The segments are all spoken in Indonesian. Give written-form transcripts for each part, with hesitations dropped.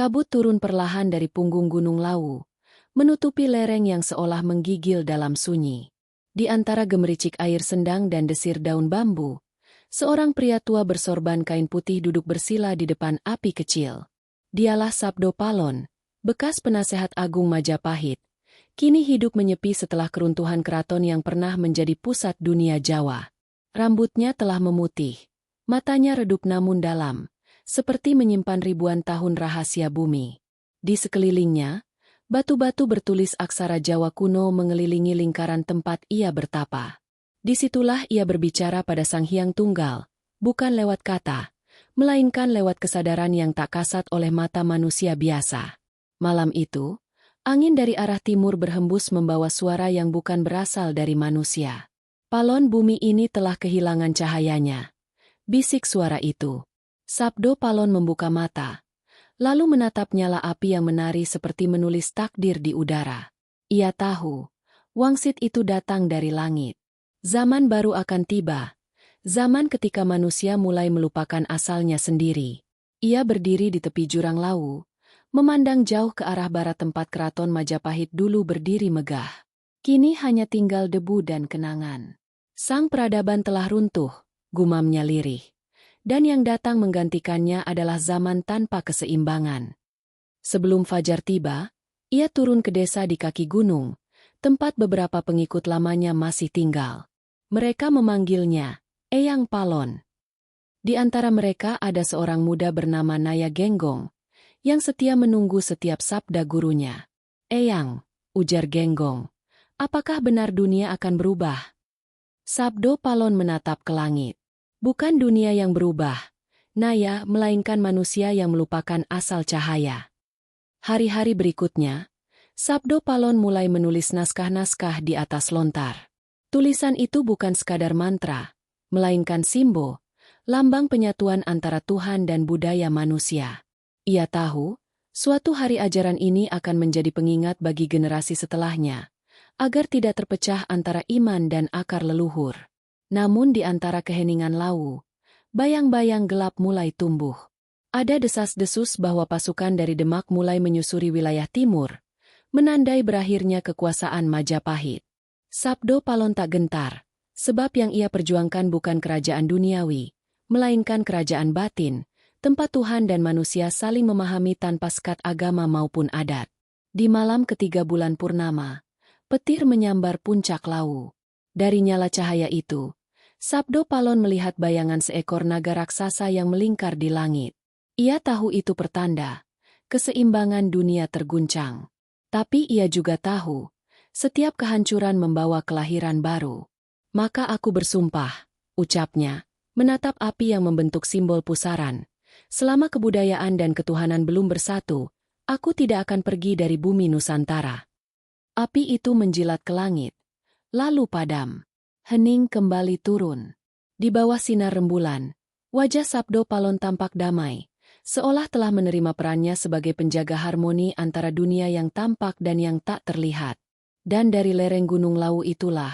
Kabut turun perlahan dari punggung Gunung Lawu, menutupi lereng yang seolah menggigil dalam sunyi. Di antara gemericik air sendang dan desir daun bambu, seorang pria tua bersorban kain putih duduk bersila di depan api kecil. Dialah Sabdo Palon, bekas penasehat agung Majapahit. Kini hidup menyepi setelah keruntuhan keraton yang pernah menjadi pusat dunia Jawa. Rambutnya telah memutih, matanya redup namun dalam, seperti menyimpan ribuan tahun rahasia bumi. Di sekelilingnya, batu-batu bertulis aksara Jawa kuno mengelilingi lingkaran tempat ia bertapa. Disitulah ia berbicara pada Sang Hyang Tunggal, bukan lewat kata, melainkan lewat kesadaran yang tak kasat oleh mata manusia biasa. Malam itu, angin dari arah timur berhembus membawa suara yang bukan berasal dari manusia. Palon bumi ini telah kehilangan cahayanya. Bisik suara itu. Sabdo Palon membuka mata, lalu menatap nyala api yang menari seperti menulis takdir di udara. Ia tahu, wangsit itu datang dari langit. Zaman baru akan tiba. Zaman ketika manusia mulai melupakan asalnya sendiri. Ia berdiri di tepi jurang Lawu, memandang jauh ke arah barat tempat keraton Majapahit dulu berdiri megah. Kini hanya tinggal debu dan kenangan. Sang peradaban telah runtuh, gumamnya lirih. Dan yang datang menggantikannya adalah zaman tanpa keseimbangan. Sebelum fajar tiba, ia turun ke desa di kaki gunung, tempat beberapa pengikut lamanya masih tinggal. Mereka memanggilnya Eyang Palon. Di antara mereka ada seorang muda bernama Naya Genggong, yang setia menunggu setiap sabda gurunya. Eyang, ujar Genggong, apakah benar dunia akan berubah? Sabdo Palon menatap ke langit. Bukan dunia yang berubah, Naya, melainkan manusia yang melupakan asal cahaya. Hari-hari berikutnya, Sabdo Palon mulai menulis naskah-naskah di atas lontar. Tulisan itu bukan sekadar mantra, melainkan simbol, lambang penyatuan antara Tuhan dan budaya manusia. Ia tahu, suatu hari ajaran ini akan menjadi pengingat bagi generasi setelahnya, agar tidak terpecah antara iman dan akar leluhur. Namun di antara keheningan Lawu, bayang-bayang gelap mulai tumbuh. Ada desas-desus bahwa pasukan dari Demak mulai menyusuri wilayah timur, menandai berakhirnya kekuasaan Majapahit. Sabdo Palon tak gentar, sebab yang ia perjuangkan bukan kerajaan duniawi, melainkan kerajaan batin, tempat Tuhan dan manusia saling memahami tanpa sekat agama maupun adat. Di malam ketiga bulan purnama, petir menyambar puncak Lawu. Dari nyala cahaya itu, Sabdo Palon melihat bayangan seekor naga raksasa yang melingkar di langit. Ia tahu itu pertanda keseimbangan dunia terguncang. Tapi ia juga tahu, setiap kehancuran membawa kelahiran baru. Maka aku bersumpah, ucapnya, menatap api yang membentuk simbol pusaran. Selama kebudayaan dan ketuhanan belum bersatu, aku tidak akan pergi dari bumi Nusantara. Api itu menjilat ke langit, lalu padam. Hening kembali turun. Di bawah sinar rembulan, wajah Sabdo Palon tampak damai, seolah telah menerima perannya sebagai penjaga harmoni antara dunia yang tampak dan yang tak terlihat. Dan dari lereng Gunung Lawu itulah,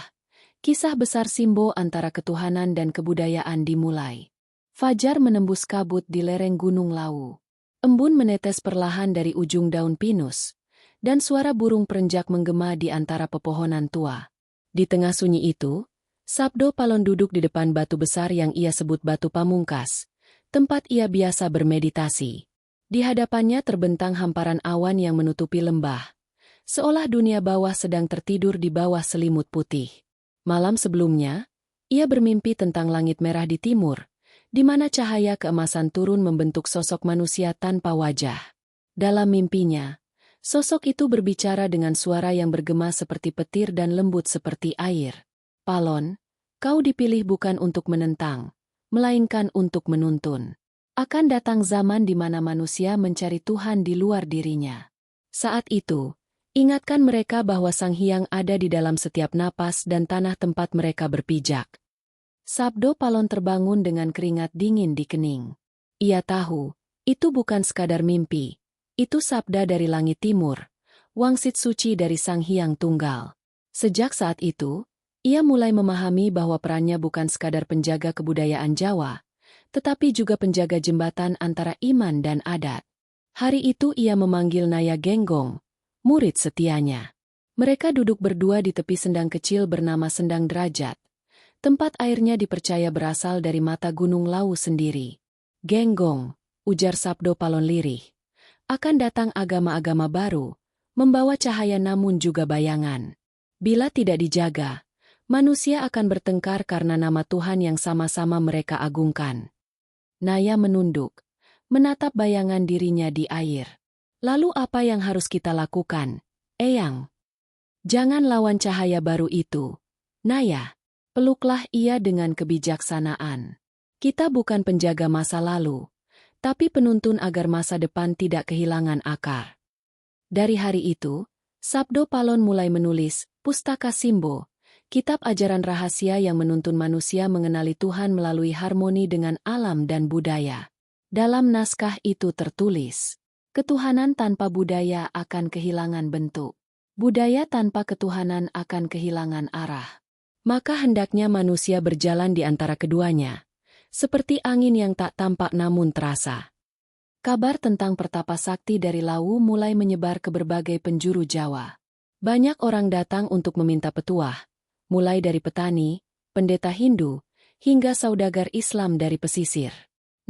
kisah besar simbol antara ketuhanan dan kebudayaan dimulai. Fajar menembus kabut di lereng Gunung Lawu. Embun menetes perlahan dari ujung daun pinus, dan suara burung perenjak menggema di antara pepohonan tua. Di tengah sunyi itu, Sabdo Palon duduk di depan batu besar yang ia sebut Batu Pamungkas, tempat ia biasa bermeditasi. Di hadapannya terbentang hamparan awan yang menutupi lembah, seolah dunia bawah sedang tertidur di bawah selimut putih. Malam sebelumnya, ia bermimpi tentang langit merah di timur, di mana cahaya keemasan turun membentuk sosok manusia tanpa wajah. Dalam mimpinya, sosok itu berbicara dengan suara yang bergema seperti petir dan lembut seperti air. Palon, kau dipilih bukan untuk menentang, melainkan untuk menuntun. Akan datang zaman di mana manusia mencari Tuhan di luar dirinya. Saat itu, ingatkan mereka bahwa Sang Hyang ada di dalam setiap napas dan tanah tempat mereka berpijak. Sabdo Palon terbangun dengan keringat dingin di kening. Ia tahu, itu bukan sekadar mimpi. Itu sabda dari langit timur, wangsit suci dari Sang Hyang Tunggal. Sejak saat itu, ia mulai memahami bahwa perannya bukan sekadar penjaga kebudayaan Jawa, tetapi juga penjaga jembatan antara iman dan adat. Hari itu ia memanggil Naya Genggong, murid setianya. Mereka duduk berdua di tepi sendang kecil bernama Sendang Derajat. Tempat airnya dipercaya berasal dari mata Gunung Lawu sendiri. Genggong, ujar Sabdo Palon lirih, akan datang agama-agama baru, membawa cahaya namun juga bayangan. Bila tidak dijaga, manusia akan bertengkar karena nama Tuhan yang sama-sama mereka agungkan. Naya menunduk, menatap bayangan dirinya di air. Lalu apa yang harus kita lakukan, Eyang? Jangan lawan cahaya baru itu, Naya. Peluklah ia dengan kebijaksanaan. Kita bukan penjaga masa lalu, tapi penuntun agar masa depan tidak kehilangan akar. Dari hari itu, Sabdo Palon mulai menulis Pustaka Simbo, kitab ajaran rahasia yang menuntun manusia mengenali Tuhan melalui harmoni dengan alam dan budaya. Dalam naskah itu tertulis, ketuhanan tanpa budaya akan kehilangan bentuk. Budaya tanpa ketuhanan akan kehilangan arah. Maka hendaknya manusia berjalan di antara keduanya, seperti angin yang tak tampak namun terasa. Kabar tentang pertapa sakti dari Lawu mulai menyebar ke berbagai penjuru Jawa. Banyak orang datang untuk meminta petuah, mulai dari petani, pendeta Hindu, hingga saudagar Islam dari pesisir.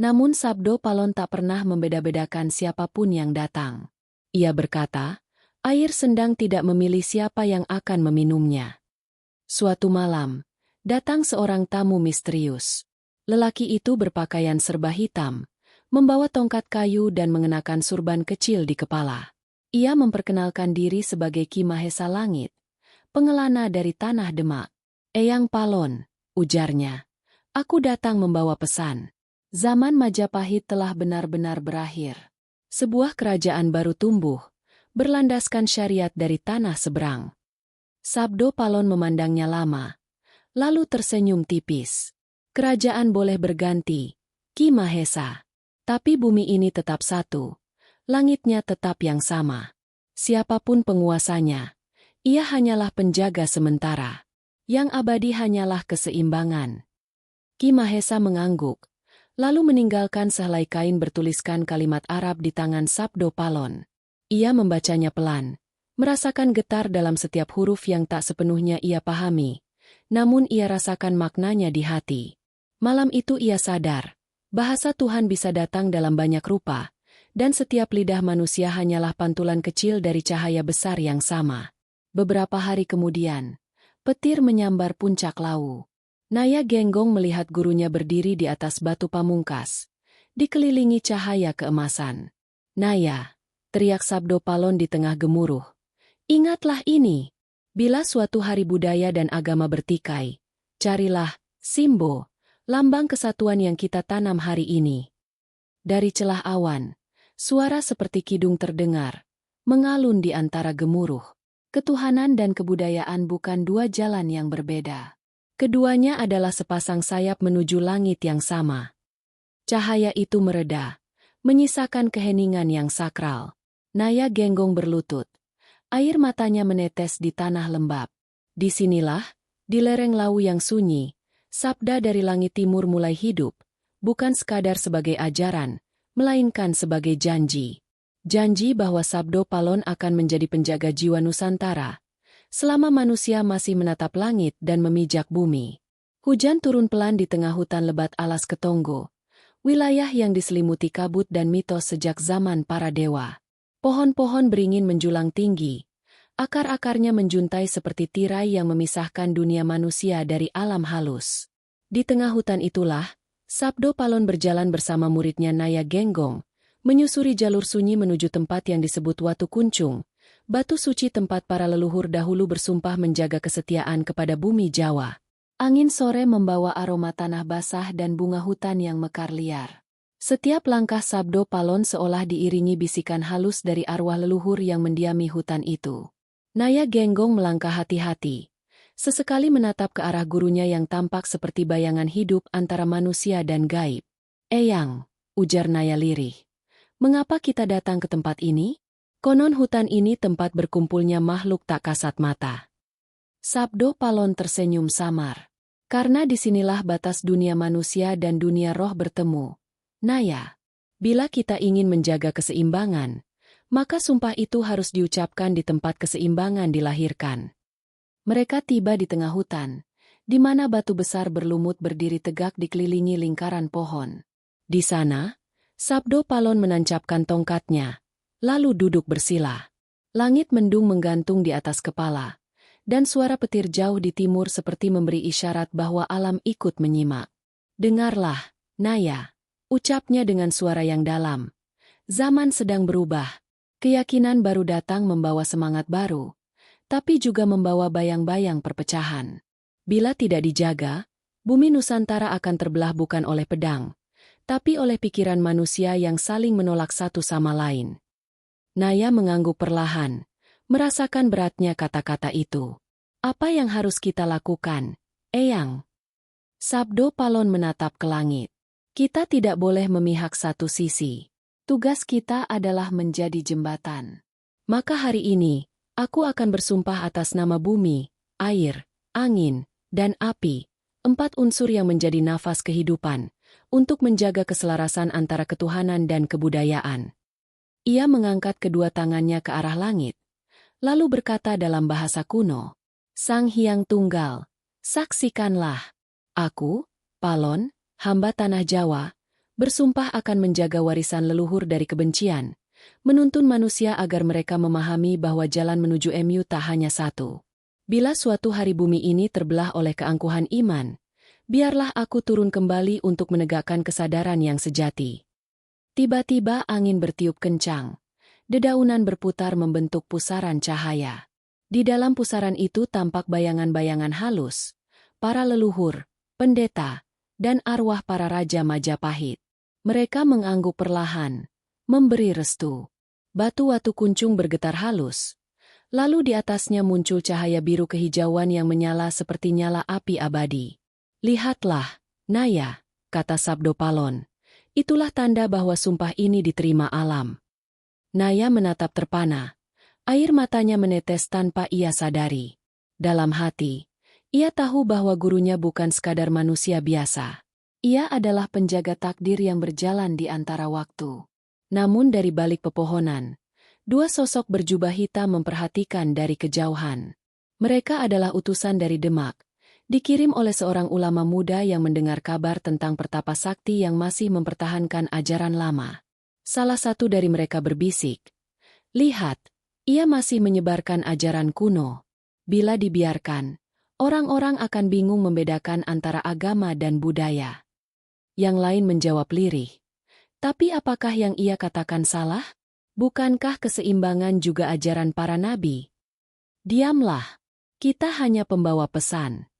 Namun Sabdo Palon tak pernah membeda-bedakan siapapun yang datang. Ia berkata, air sendang tidak memilih siapa yang akan meminumnya. Suatu malam, datang seorang tamu misterius. Lelaki itu berpakaian serba hitam, membawa tongkat kayu dan mengenakan surban kecil di kepala. Ia memperkenalkan diri sebagai Ki Mahesa Langit, pengelana dari Tanah Demak. Eyang Palon, ujarnya, aku datang membawa pesan. Zaman Majapahit telah benar-benar berakhir. Sebuah kerajaan baru tumbuh, berlandaskan syariat dari tanah seberang. Sabdo Palon memandangnya lama, lalu tersenyum tipis. Kerajaan boleh berganti, Ki Mahesa. Tapi bumi ini tetap satu, langitnya tetap yang sama. Siapapun penguasanya, ia hanyalah penjaga sementara. Yang abadi hanyalah keseimbangan. Ki Mahesa mengangguk, lalu meninggalkan sehelai kain bertuliskan kalimat Arab di tangan Sabdo Palon. Ia membacanya pelan, merasakan getar dalam setiap huruf yang tak sepenuhnya ia pahami, namun ia rasakan maknanya di hati. Malam itu ia sadar, bahasa Tuhan bisa datang dalam banyak rupa, dan setiap lidah manusia hanyalah pantulan kecil dari cahaya besar yang sama. Beberapa hari kemudian, petir menyambar puncak Lawu. Naya Genggong melihat gurunya berdiri di atas batu pamungkas, dikelilingi cahaya keemasan. Naya, teriak Sabdo Palon di tengah gemuruh. Ingatlah ini, bila suatu hari budaya dan agama bertikai, carilah Simbo, lambang kesatuan yang kita tanam hari ini. Dari celah awan, suara seperti kidung terdengar, mengalun di antara gemuruh. Ketuhanan dan kebudayaan bukan dua jalan yang berbeda. Keduanya adalah sepasang sayap menuju langit yang sama. Cahaya itu mereda, menyisakan keheningan yang sakral. Naya Genggong berlutut. Air matanya menetes di tanah lembab. Disinilah, di lereng Lawu yang sunyi, sabda dari langit timur mulai hidup, bukan sekadar sebagai ajaran, melainkan sebagai janji. Janji bahwa Sabdo Palon akan menjadi penjaga jiwa Nusantara, selama manusia masih menatap langit dan memijak bumi. Hujan turun pelan di tengah hutan lebat alas Ketonggo, wilayah yang diselimuti kabut dan mitos sejak zaman para dewa. Pohon-pohon beringin menjulang tinggi, akar-akarnya menjuntai seperti tirai yang memisahkan dunia manusia dari alam halus. Di tengah hutan itulah, Sabdo Palon berjalan bersama muridnya Naya Genggong, menyusuri jalur sunyi menuju tempat yang disebut Watu Kuncung, batu suci tempat para leluhur dahulu bersumpah menjaga kesetiaan kepada bumi Jawa. Angin sore membawa aroma tanah basah dan bunga hutan yang mekar liar. Setiap langkah Sabdo Palon seolah diiringi bisikan halus dari arwah leluhur yang mendiami hutan itu. Naya Genggong melangkah hati-hati, sesekali menatap ke arah gurunya yang tampak seperti bayangan hidup antara manusia dan gaib. Eyang, ujar Naya lirih, mengapa kita datang ke tempat ini? Konon hutan ini tempat berkumpulnya makhluk tak kasat mata. Sabdo Palon tersenyum samar. Karena disinilah batas dunia manusia dan dunia roh bertemu. Naya, Bila kita ingin menjaga keseimbangan, maka sumpah itu harus diucapkan di tempat keseimbangan dilahirkan. Mereka tiba di tengah hutan, di mana batu besar berlumut berdiri tegak dikelilingi lingkaran pohon. Di sana, Sabdo Palon menancapkan tongkatnya, lalu duduk bersila. Langit mendung menggantung di atas kepala, dan suara petir jauh di timur seperti memberi isyarat bahwa alam ikut menyimak. "Dengarlah, Naya," ucapnya dengan suara yang dalam. "Zaman sedang berubah. Keyakinan baru datang membawa semangat baru, tapi juga membawa bayang-bayang perpecahan. Bila tidak dijaga, bumi Nusantara akan terbelah bukan oleh pedang, tapi oleh pikiran manusia yang saling menolak satu sama lain." Naya mengangguk perlahan, merasakan beratnya kata-kata itu. "Apa yang harus kita lakukan, Eyang?" Sabdo Palon menatap ke langit. "Kita tidak boleh memihak satu sisi. Tugas kita adalah menjadi jembatan. Maka hari ini, aku akan bersumpah atas nama bumi, air, angin, dan api, 4 unsur yang menjadi nafas kehidupan, untuk menjaga keselarasan antara ketuhanan dan kebudayaan." Ia mengangkat kedua tangannya ke arah langit, lalu berkata dalam bahasa kuno, "Sang Hyang Tunggal, saksikanlah. Aku, Palon, hamba Tanah Jawa, bersumpah akan menjaga warisan leluhur dari kebencian, menuntun manusia agar mereka memahami bahwa jalan menuju MU tak hanya satu. Bila suatu hari bumi ini terbelah oleh keangkuhan iman, biarlah aku turun kembali untuk menegakkan kesadaran yang sejati." Tiba-tiba angin bertiup kencang. Dedaunan berputar membentuk pusaran cahaya. Di dalam pusaran itu tampak bayangan-bayangan halus, para leluhur, pendeta, dan arwah para raja Majapahit. Mereka mengangguk perlahan, memberi restu. Batu-batu kuncung bergetar halus. Lalu di atasnya muncul cahaya biru kehijauan yang menyala seperti nyala api abadi. "Lihatlah, Naya," kata Sabdo Palon. "Itulah tanda bahwa sumpah ini diterima alam." Naya menatap terpana. Air matanya menetes tanpa ia sadari. Dalam hati, ia tahu bahwa gurunya bukan sekadar manusia biasa. Ia adalah penjaga takdir yang berjalan di antara waktu. Namun dari balik pepohonan, 2 sosok berjubah hitam memperhatikan dari kejauhan. Mereka adalah utusan dari Demak, dikirim oleh seorang ulama muda yang mendengar kabar tentang pertapa sakti yang masih mempertahankan ajaran lama. Salah satu dari mereka berbisik, "Lihat, ia masih menyebarkan ajaran kuno. Bila dibiarkan, orang-orang akan bingung membedakan antara agama dan budaya." Yang lain menjawab lirih, "Tapi apakah yang ia katakan salah? Bukankah keseimbangan juga ajaran para nabi?" "Diamlah, kita hanya pembawa pesan."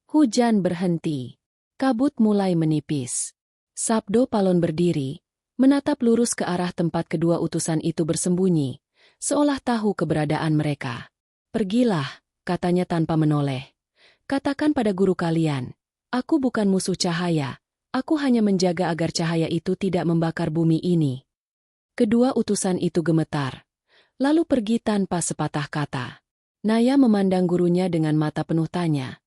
Hujan berhenti. Kabut mulai menipis. Sabdo Palon berdiri, menatap lurus ke arah tempat kedua utusan itu bersembunyi, seolah tahu keberadaan mereka. "Pergilah," katanya tanpa menoleh. "Katakan pada guru kalian, aku bukan musuh cahaya, aku hanya menjaga agar cahaya itu tidak membakar bumi ini." Kedua utusan itu gemetar, lalu pergi tanpa sepatah kata. Naya memandang gurunya dengan mata penuh tanya.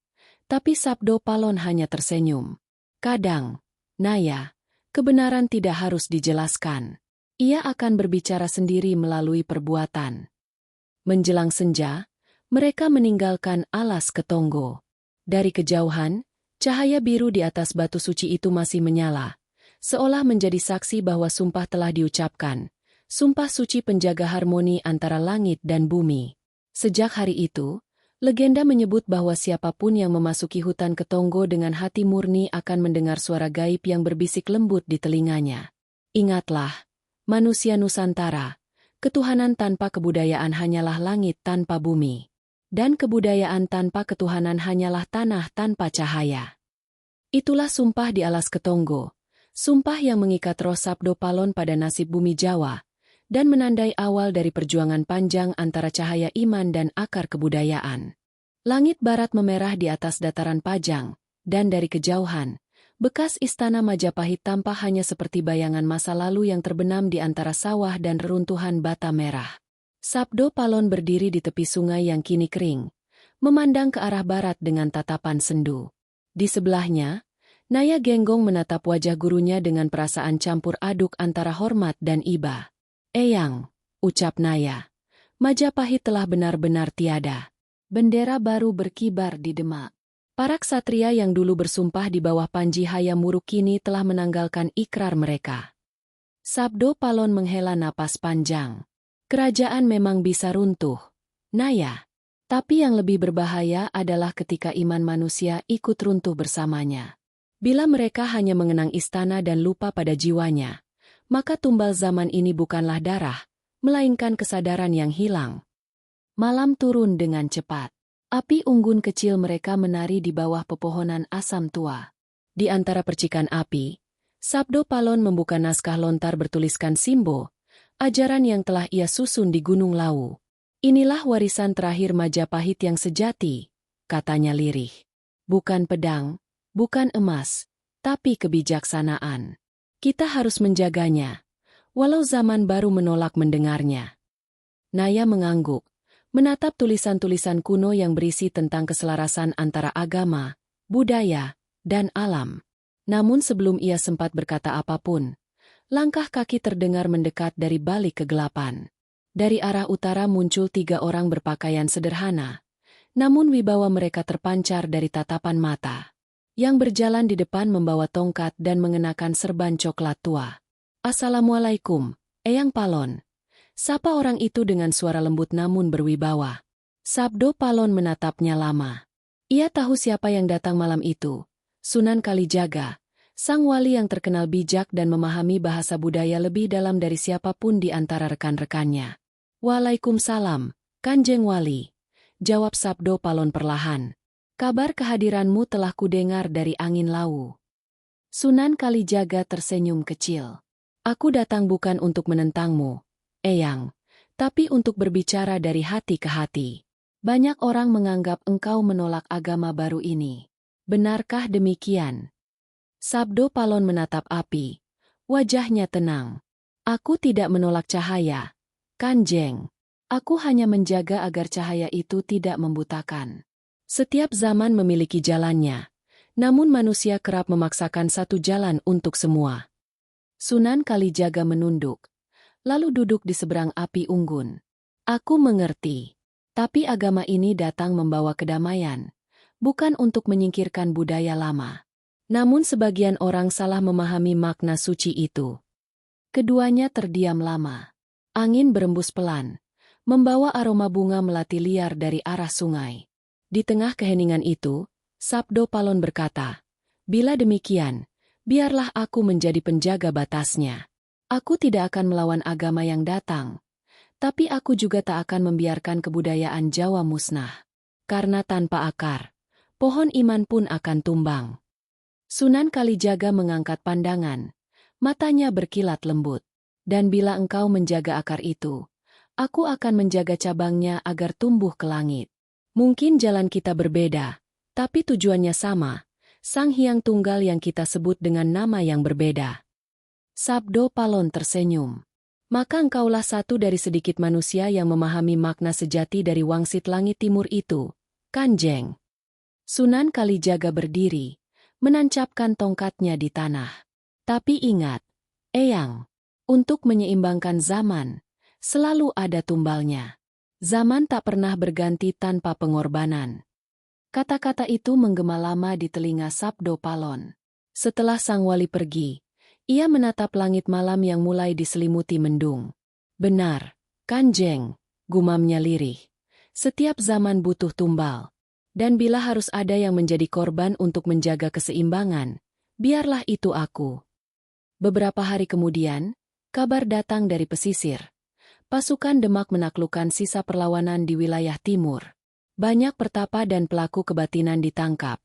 Tapi Sabdo Palon hanya tersenyum. "Kadang, Naya, kebenaran tidak harus dijelaskan. Ia akan berbicara sendiri melalui perbuatan." Menjelang senja, mereka meninggalkan alas Ketonggo. Dari kejauhan, cahaya biru di atas batu suci itu masih menyala, seolah menjadi saksi bahwa sumpah telah diucapkan, sumpah suci penjaga harmoni antara langit dan bumi. Sejak hari itu, legenda menyebut bahwa siapapun yang memasuki hutan Ketonggo dengan hati murni akan mendengar suara gaib yang berbisik lembut di telinganya. "Ingatlah, manusia Nusantara, ketuhanan tanpa kebudayaan hanyalah langit tanpa bumi. Dan kebudayaan tanpa ketuhanan hanyalah tanah tanpa cahaya." Itulah sumpah di alas Ketonggo, sumpah yang mengikat roh Sabdo Palon pada nasib bumi Jawa, dan menandai awal dari perjuangan panjang antara cahaya iman dan akar kebudayaan. Langit barat memerah di atas dataran Pajang, dan dari kejauhan, bekas istana Majapahit tampak hanya seperti bayangan masa lalu yang terbenam di antara sawah dan reruntuhan bata merah. Sabdo Palon berdiri di tepi sungai yang kini kering, memandang ke arah barat dengan tatapan sendu. Di sebelahnya, Naya Genggong menatap wajah gurunya dengan perasaan campur aduk antara hormat dan iba. "Eyang," ucap Naya, "Majapahit telah benar-benar tiada." Bendera baru berkibar di Demak. Para ksatria yang dulu bersumpah di bawah Panji Hayam Wuruk kini telah menanggalkan ikrar mereka. Sabdo Palon menghela napas panjang. Kerajaan memang bisa runtuh, Naya. Tapi yang lebih berbahaya adalah ketika iman manusia ikut runtuh bersamanya. Bila mereka hanya mengenang istana dan lupa pada jiwanya, maka tumbal zaman ini bukanlah darah, melainkan kesadaran yang hilang. Malam turun dengan cepat. Api unggun kecil mereka menari di bawah pepohonan asam tua. Di antara percikan api, Sabdo Palon membuka naskah lontar bertuliskan Simbo, ajaran yang telah ia susun di Gunung Lawu. "Inilah warisan terakhir Majapahit yang sejati," katanya lirih. "Bukan pedang, bukan emas, tapi kebijaksanaan. Kita harus menjaganya, walau zaman baru menolak mendengarnya." Naya mengangguk, menatap tulisan-tulisan kuno yang berisi tentang keselarasan antara agama, budaya, dan alam. Namun sebelum ia sempat berkata apapun, langkah kaki terdengar mendekat dari balik kegelapan. Dari arah utara muncul 3 orang berpakaian sederhana, namun wibawa mereka terpancar dari tatapan mata. Yang berjalan di depan membawa tongkat dan mengenakan serban coklat tua. "Assalamualaikum, Eyang Palon," sapa orang itu dengan suara lembut namun berwibawa. Sabdo Palon menatapnya lama. Ia tahu siapa yang datang malam itu. Sunan Kalijaga, sang wali yang terkenal bijak dan memahami bahasa budaya lebih dalam dari siapapun di antara rekan-rekannya. "Waalaikumsalam, Kanjeng Wali," jawab Sabdo Palon perlahan. "Kabar kehadiranmu telah kudengar dari angin Lawu." Sunan Kalijaga tersenyum kecil. "Aku datang bukan untuk menentangmu, Eyang, tapi untuk berbicara dari hati ke hati. Banyak orang menganggap engkau menolak agama baru ini. Benarkah demikian?" Sabdo Palon menatap api. Wajahnya tenang. "Aku tidak menolak cahaya, Kanjeng. Aku hanya menjaga agar cahaya itu tidak membutakan. Setiap zaman memiliki jalannya, namun manusia kerap memaksakan satu jalan untuk semua." Sunan Kalijaga menunduk, lalu duduk di seberang api unggun. "Aku mengerti. Tapi agama ini datang membawa kedamaian, bukan untuk menyingkirkan budaya lama. Namun sebagian orang salah memahami makna suci itu." Keduanya terdiam lama. Angin berembus pelan, membawa aroma bunga melati liar dari arah sungai. Di tengah keheningan itu, Sabdo Palon berkata, "Bila demikian, biarlah aku menjadi penjaga batasnya. Aku tidak akan melawan agama yang datang, tapi aku juga tak akan membiarkan kebudayaan Jawa musnah. Karena tanpa akar, pohon iman pun akan tumbang." Sunan Kalijaga mengangkat pandangan, matanya berkilat lembut. "Dan bila engkau menjaga akar itu, aku akan menjaga cabangnya agar tumbuh ke langit. Mungkin jalan kita berbeda, tapi tujuannya sama, Sang Hyang Tunggal yang kita sebut dengan nama yang berbeda." Sabdo Palon tersenyum. "Maka engkaulah satu dari sedikit manusia yang memahami makna sejati dari wangsit langit timur itu, Kanjeng." Sunan Kalijaga berdiri, menancapkan tongkatnya di tanah. "Tapi ingat, Eyang, untuk menyeimbangkan zaman, selalu ada tumbalnya. Zaman tak pernah berganti tanpa pengorbanan." Kata-kata itu menggema lama di telinga Sabdo Palon. Setelah sang wali pergi, ia menatap langit malam yang mulai diselimuti mendung. "Benar, Kanjeng," gumamnya lirih. "Setiap zaman butuh tumbal. Dan bila harus ada yang menjadi korban untuk menjaga keseimbangan, biarlah itu aku." Beberapa hari kemudian, kabar datang dari pesisir. Pasukan Demak menaklukkan sisa perlawanan di wilayah timur. Banyak pertapa dan pelaku kebatinan ditangkap.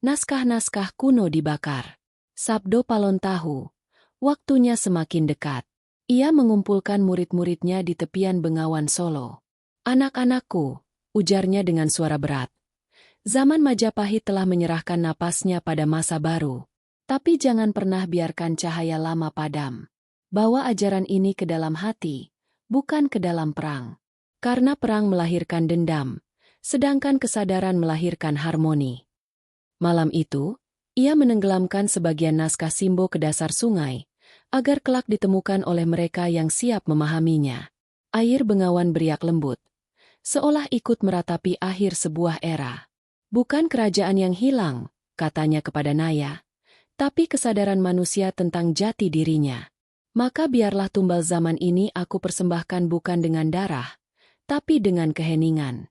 Naskah-naskah kuno dibakar. Sabdo Palon tahu, waktunya semakin dekat. Ia mengumpulkan murid-muridnya di tepian Bengawan Solo. "Anak-anakku," ujarnya dengan suara berat. "Zaman Majapahit telah menyerahkan napasnya pada masa baru. Tapi jangan pernah biarkan cahaya lama padam. Bawa ajaran ini ke dalam hati, bukan ke dalam perang. Karena perang melahirkan dendam, sedangkan kesadaran melahirkan harmoni." Malam itu, Ia menenggelamkan sebagian naskah Simbo ke dasar sungai, agar kelak ditemukan oleh mereka yang siap memahaminya. Air Bengawan beriak lembut, seolah ikut meratapi akhir sebuah era. Bukan kerajaan yang hilang, katanya kepada Naya, tapi kesadaran manusia tentang jati dirinya. Maka biarlah tumbal zaman ini aku persembahkan bukan dengan darah, tapi dengan keheningan.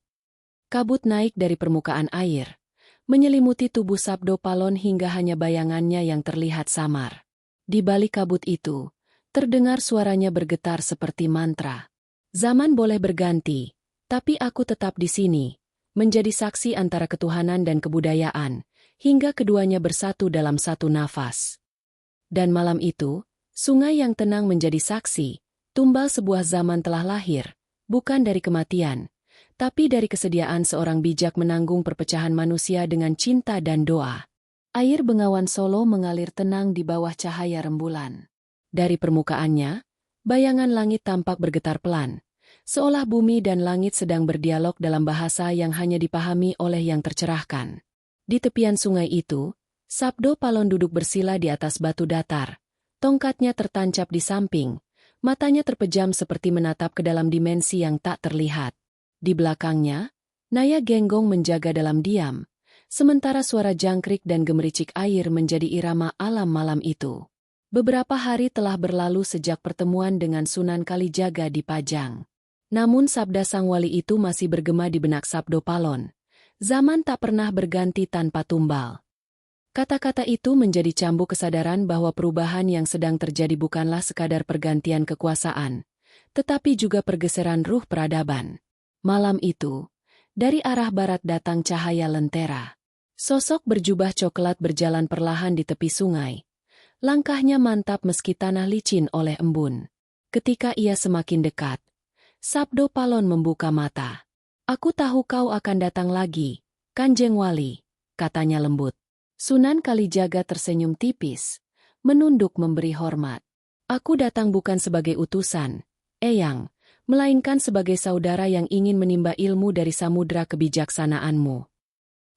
Kabut naik dari permukaan air, menyelimuti tubuh Sabdo Palon hingga hanya bayangannya yang terlihat samar. Di balik kabut itu, terdengar suaranya bergetar seperti mantra. Zaman boleh berganti, tapi aku tetap di sini, menjadi saksi antara ketuhanan dan kebudayaan, hingga keduanya bersatu dalam satu nafas. Dan malam itu, sungai yang tenang menjadi saksi, tumbal sebuah zaman telah lahir, bukan dari kematian, tapi dari kesediaan seorang bijak menanggung perpecahan manusia dengan cinta dan doa. Air Bengawan Solo mengalir tenang di bawah cahaya rembulan. Dari permukaannya, bayangan langit tampak bergetar pelan, seolah bumi dan langit sedang berdialog dalam bahasa yang hanya dipahami oleh yang tercerahkan. Di tepian sungai itu, Sabdo Palon duduk bersila di atas batu datar. Tongkatnya tertancap di samping, matanya terpejam seperti menatap ke dalam dimensi yang tak terlihat. Di belakangnya, Naya Genggong menjaga dalam diam, sementara suara jangkrik dan gemericik air menjadi irama alam malam itu. Beberapa hari telah berlalu sejak pertemuan dengan Sunan Kalijaga di Pajang. Namun sabda sang wali itu masih bergema di benak Sabdo Palon. Zaman tak pernah berganti tanpa tumbal. Kata-kata itu menjadi cambuk kesadaran bahwa perubahan yang sedang terjadi bukanlah sekadar pergantian kekuasaan, tetapi juga pergeseran ruh peradaban. Malam itu, dari arah barat datang cahaya lentera. Sosok berjubah coklat berjalan perlahan di tepi sungai. Langkahnya mantap meski tanah licin oleh embun. Ketika ia semakin dekat, Sabdo Palon membuka mata. "Aku tahu kau akan datang lagi, Kanjeng Wali," katanya lembut. Sunan Kalijaga tersenyum tipis, menunduk memberi hormat. "Aku datang bukan sebagai utusan, Eyang, melainkan sebagai saudara yang ingin menimba ilmu dari samudra kebijaksanaanmu."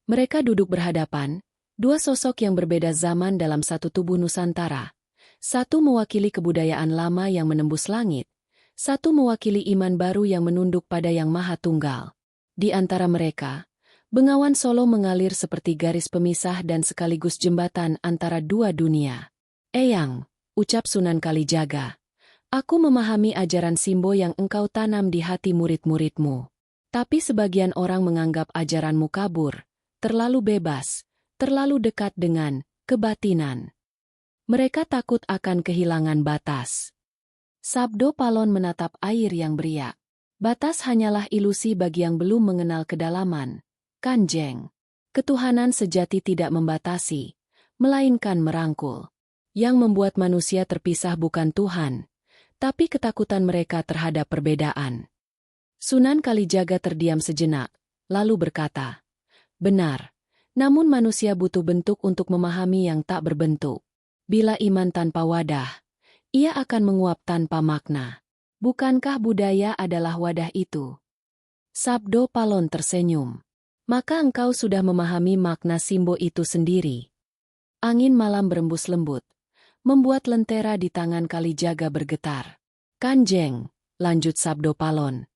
Mereka duduk berhadapan, dua sosok yang berbeda zaman dalam satu tubuh Nusantara. Satu mewakili kebudayaan lama yang menembus langit, satu mewakili iman baru yang menunduk pada Yang Maha Tunggal. Di antara mereka, Bengawan Solo mengalir seperti garis pemisah dan sekaligus jembatan antara dua dunia. "Eyang," ucap Sunan Kalijaga, "aku memahami ajaran Simbo yang engkau tanam di hati murid-muridmu. Tapi sebagian orang menganggap ajaranmu kabur, terlalu bebas, terlalu dekat dengan kebatinan. Mereka takut akan kehilangan batas." Sabdo Palon menatap air yang beriak. "Batas hanyalah ilusi bagi yang belum mengenal kedalaman, Kanjeng. Ketuhanan sejati tidak membatasi, melainkan merangkul. Yang membuat manusia terpisah bukan Tuhan, tapi ketakutan mereka terhadap perbedaan." Sunan Kalijaga terdiam sejenak, lalu berkata, "Benar, namun manusia butuh bentuk untuk memahami yang tak berbentuk. Bila iman tanpa wadah, ia akan menguap tanpa makna. Bukankah budaya adalah wadah itu?" Sabdo Palon tersenyum. "Maka engkau sudah memahami makna Simbo itu sendiri." Angin malam berembus lembut, membuat lentera di tangan Kalijaga bergetar. "Kanjeng," lanjut Sabdo Palon,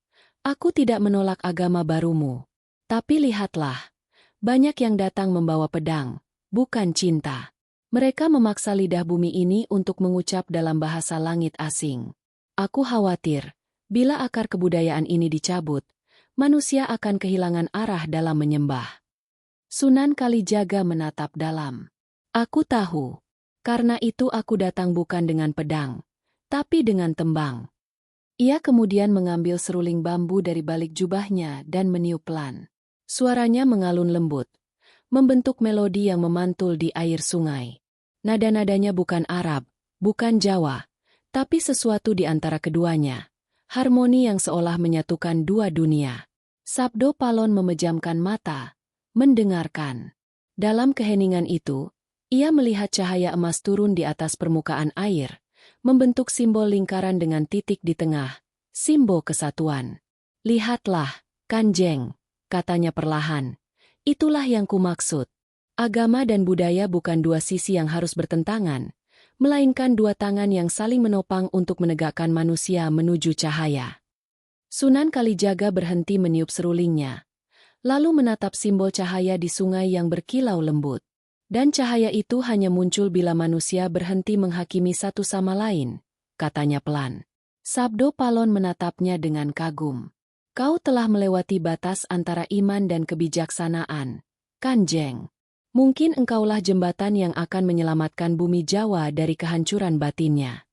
"aku tidak menolak agama barumu. Tapi lihatlah, banyak yang datang membawa pedang, bukan cinta. Mereka memaksa lidah bumi ini untuk mengucap dalam bahasa langit asing. Aku khawatir, bila akar kebudayaan ini dicabut, manusia akan kehilangan arah dalam menyembah." Sunan Kalijaga menatap dalam. "Aku tahu. Karena itu aku datang bukan dengan pedang, tapi dengan tembang." Ia kemudian mengambil seruling bambu dari balik jubahnya dan meniup pelan. Suaranya mengalun lembut, membentuk melodi yang memantul di air sungai. Nada-nadanya bukan Arab, bukan Jawa, tapi sesuatu di antara keduanya. Harmoni yang seolah menyatukan dua dunia. Sabdo Palon memejamkan mata, mendengarkan. Dalam keheningan itu, ia melihat cahaya emas turun di atas permukaan air, membentuk simbol lingkaran dengan titik di tengah, simbol kesatuan. "Lihatlah, Kanjeng," katanya perlahan. "Itulah yang kumaksud. Agama dan budaya bukan dua sisi yang harus bertentangan, melainkan dua tangan yang saling menopang untuk menegakkan manusia menuju cahaya. Sunan Kalijaga berhenti meniup serulingnya, lalu menatap simbol cahaya di sungai yang berkilau lembut. Dan cahaya itu hanya muncul bila manusia berhenti menghakimi satu sama lain, katanya pelan. Sabdo Palon menatapnya dengan kagum. Kau telah melewati batas antara iman dan kebijaksanaan, Kanjeng. Mungkin engkaulah jembatan yang akan menyelamatkan bumi Jawa dari kehancuran batinnya.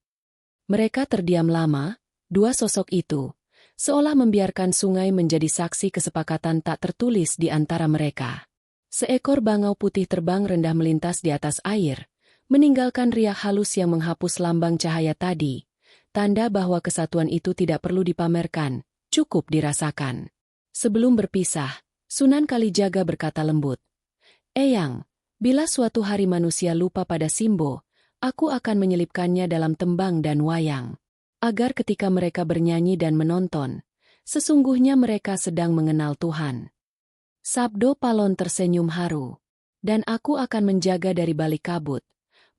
Mereka terdiam lama, dua sosok itu, seolah membiarkan sungai menjadi saksi kesepakatan tak tertulis di antara mereka. Seekor bangau putih terbang rendah melintas di atas air, meninggalkan riak halus yang menghapus lambang cahaya tadi, tanda bahwa kesatuan itu tidak perlu dipamerkan, cukup dirasakan. Sebelum berpisah, Sunan Kalijaga berkata lembut, Eyang, bila suatu hari manusia lupa pada Simbo, aku akan menyelipkannya dalam tembang dan wayang. Agar ketika mereka bernyanyi dan menonton, sesungguhnya mereka sedang mengenal Tuhan. Sabdo Palon tersenyum haru. Dan aku akan menjaga dari balik kabut,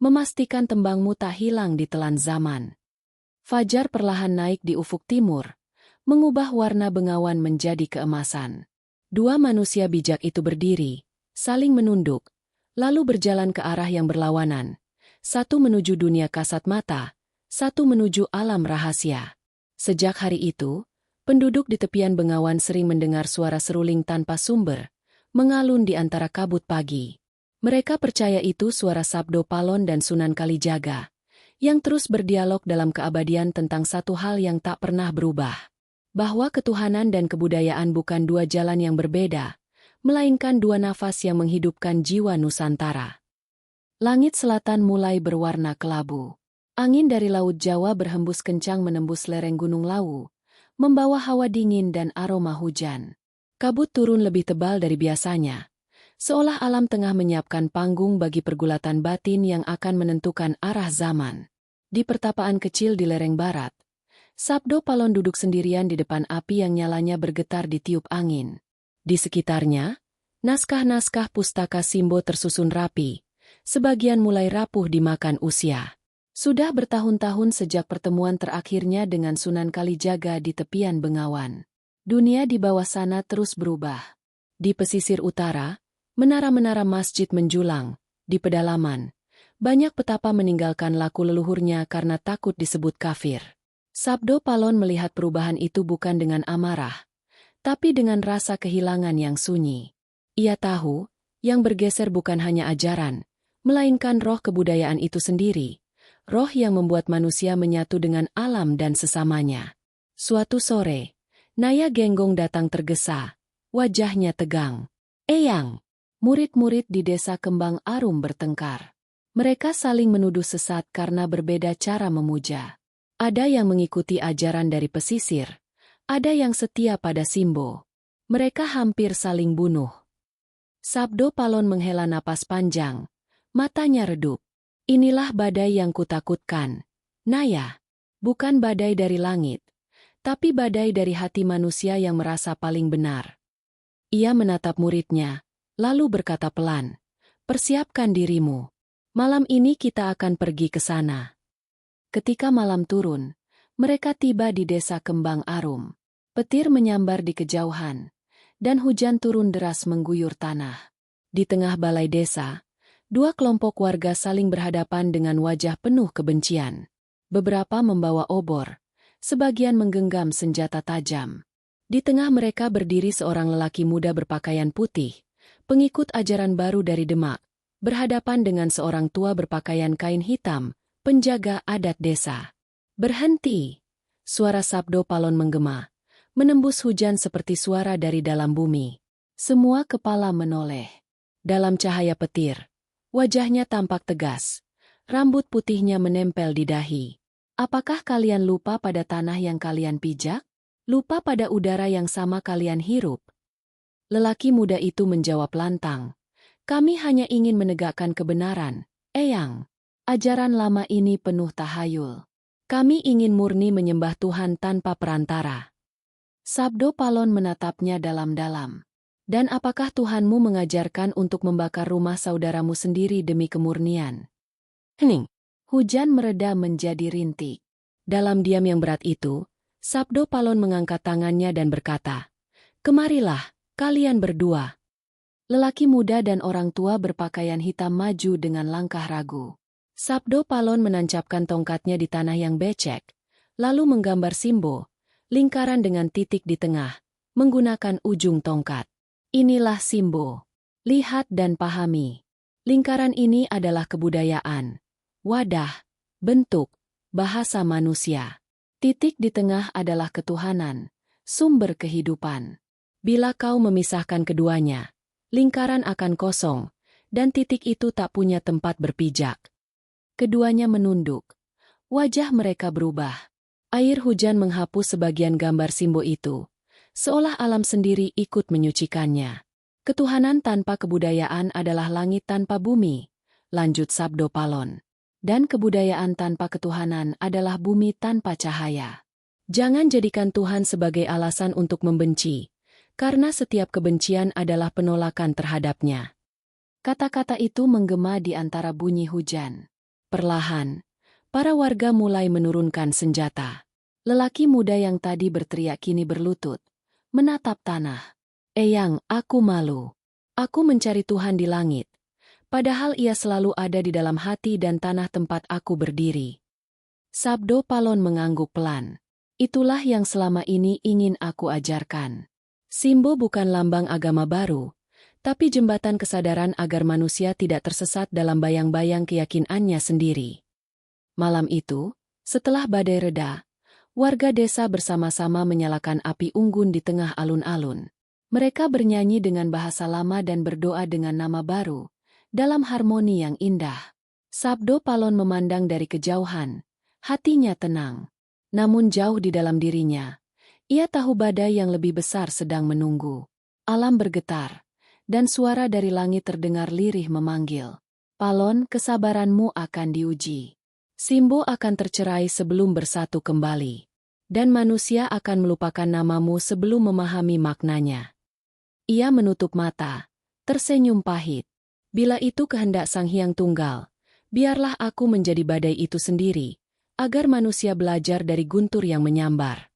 memastikan tembangmu tak hilang di telan zaman. Fajar perlahan naik di ufuk timur, mengubah warna bengawan menjadi keemasan. Dua manusia bijak itu berdiri, saling menunduk, lalu berjalan ke arah yang berlawanan. Satu menuju dunia kasat mata, satu menuju alam rahasia. Sejak hari itu, penduduk di tepian bengawan sering mendengar suara seruling tanpa sumber, mengalun di antara kabut pagi. Mereka percaya itu suara Sabdo Palon dan Sunan Kalijaga, yang terus berdialog dalam keabadian tentang satu hal yang tak pernah berubah. Bahwa ketuhanan dan kebudayaan bukan dua jalan yang berbeda, melainkan dua nafas yang menghidupkan jiwa Nusantara. Langit selatan mulai berwarna kelabu. Angin dari Laut Jawa berhembus kencang menembus lereng Gunung Lawu, membawa hawa dingin dan aroma hujan. Kabut turun lebih tebal dari biasanya, seolah alam tengah menyiapkan panggung bagi pergulatan batin yang akan menentukan arah zaman. Di pertapaan kecil di lereng barat, Sabdo Palon duduk sendirian di depan api yang nyalanya bergetar ditiup angin. Di sekitarnya, naskah-naskah pustaka Simbo tersusun rapi, sebagian mulai rapuh dimakan usia. Sudah bertahun-tahun sejak pertemuan terakhirnya dengan Sunan Kalijaga di tepian Bengawan. Dunia di bawah sana terus berubah. Di pesisir utara, menara-menara masjid menjulang. Di pedalaman, banyak petapa meninggalkan laku leluhurnya karena takut disebut kafir. Sabdo Palon melihat perubahan itu bukan dengan amarah, tapi dengan rasa kehilangan yang sunyi. Ia tahu, yang bergeser bukan hanya ajaran, melainkan roh kebudayaan itu sendiri, roh yang membuat manusia menyatu dengan alam dan sesamanya. Suatu sore, Naya Genggong datang tergesa, wajahnya tegang. Eyang, murid-murid di desa Kembang Arum bertengkar. Mereka saling menuduh sesat karena berbeda cara memuja. Ada yang mengikuti ajaran dari pesisir, ada yang setia pada Simbo. Mereka hampir saling bunuh. Sabdo Palon menghela napas panjang, matanya redup. Inilah badai yang kutakutkan, Naya. Bukan badai dari langit, tapi badai dari hati manusia yang merasa paling benar. Ia menatap muridnya, lalu berkata pelan, persiapkan dirimu. Malam ini kita akan pergi ke sana. Ketika malam turun, mereka tiba di desa Kembang Arum. Petir menyambar di kejauhan, dan hujan turun deras mengguyur tanah. Di tengah balai desa, dua kelompok warga saling berhadapan dengan wajah penuh kebencian. Beberapa membawa obor, sebagian menggenggam senjata tajam. Di tengah mereka berdiri seorang lelaki muda berpakaian putih, pengikut ajaran baru dari Demak, berhadapan dengan seorang tua berpakaian kain hitam, penjaga adat desa. Berhenti! Suara Sabdo Palon menggema, menembus hujan seperti suara dari dalam bumi. Semua kepala menoleh. Dalam cahaya petir, wajahnya tampak tegas. Rambut putihnya menempel di dahi. Apakah kalian lupa pada tanah yang kalian pijak? Lupa pada udara yang sama kalian hirup? Lelaki muda itu menjawab lantang. Kami hanya ingin menegakkan kebenaran, Eyang. Ajaran lama ini penuh tahayul. Kami ingin murni menyembah Tuhan tanpa perantara. Sabdo Palon menatapnya dalam-dalam. Dan apakah Tuhanmu mengajarkan untuk membakar rumah saudaramu sendiri demi kemurnian? Hening. Hujan mereda menjadi rintik. Dalam diam yang berat itu, Sabdo Palon mengangkat tangannya dan berkata, "Kemarilah, kalian berdua." Lelaki muda dan orang tua berpakaian hitam maju dengan langkah ragu. Sabdo Palon menancapkan tongkatnya di tanah yang becek, lalu menggambar simbol, lingkaran dengan titik di tengah, menggunakan ujung tongkat. Inilah simbol. Lihat dan pahami. Lingkaran ini adalah kebudayaan, wadah, bentuk, bahasa manusia. Titik di tengah adalah ketuhanan, sumber kehidupan. Bila kau memisahkan keduanya, lingkaran akan kosong, dan titik itu tak punya tempat berpijak. Keduanya menunduk. Wajah mereka berubah. Air hujan menghapus sebagian gambar simbol itu, seolah alam sendiri ikut menyucikannya. Ketuhanan tanpa kebudayaan adalah langit tanpa bumi, lanjut Sabdo Palon. Dan kebudayaan tanpa ketuhanan adalah bumi tanpa cahaya. Jangan jadikan Tuhan sebagai alasan untuk membenci, karena setiap kebencian adalah penolakan terhadapnya. Kata-kata itu menggema di antara bunyi hujan. Perlahan, para warga mulai menurunkan senjata. Lelaki muda yang tadi berteriak kini berlutut, menatap tanah. "Eyang, aku malu. Aku mencari Tuhan di langit, padahal ia selalu ada di dalam hati dan tanah tempat aku berdiri." Sabdo Palon mengangguk pelan. "Itulah yang selama ini ingin aku ajarkan. Simbol bukan lambang agama baru, tapi jembatan kesadaran agar manusia tidak tersesat dalam bayang-bayang keyakinannya sendiri." Malam itu, setelah badai reda, warga desa bersama-sama menyalakan api unggun di tengah alun-alun. Mereka bernyanyi dengan bahasa lama dan berdoa dengan nama baru, dalam harmoni yang indah. Sabdo Palon memandang dari kejauhan, hatinya tenang. Namun jauh di dalam dirinya, ia tahu badai yang lebih besar sedang menunggu. Alam bergetar, dan suara dari langit terdengar lirih memanggil. "Palon, kesabaranmu akan diuji. Simbol akan tercerai sebelum bersatu kembali. Dan manusia akan melupakan namamu sebelum memahami maknanya." Ia menutup mata, tersenyum pahit. "Bila itu kehendak Sang Hyang Tunggal, biarlah aku menjadi badai itu sendiri, agar manusia belajar dari guntur yang menyambar."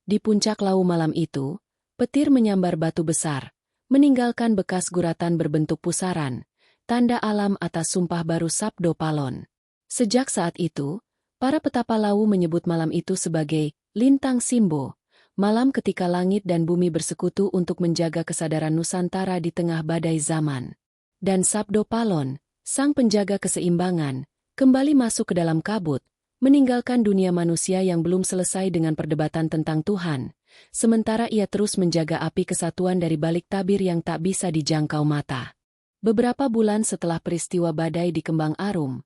Di puncak lau malam itu, petir menyambar batu besar, meninggalkan bekas guratan berbentuk pusaran, tanda alam atas sumpah baru Sabdo Palon. Sejak saat itu, para petapa lau menyebut malam itu sebagai lintang simbol, malam ketika langit dan bumi bersekutu untuk menjaga kesadaran Nusantara di tengah badai zaman. Dan Sabdo Palon, sang penjaga keseimbangan, kembali masuk ke dalam kabut, meninggalkan dunia manusia yang belum selesai dengan perdebatan tentang Tuhan, sementara ia terus menjaga api kesatuan dari balik tabir yang tak bisa dijangkau mata. Beberapa bulan setelah peristiwa badai di Kembang Arum,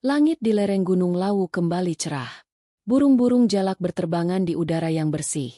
langit di lereng Gunung Lawu kembali cerah. Burung-burung jalak berterbangan di udara yang bersih,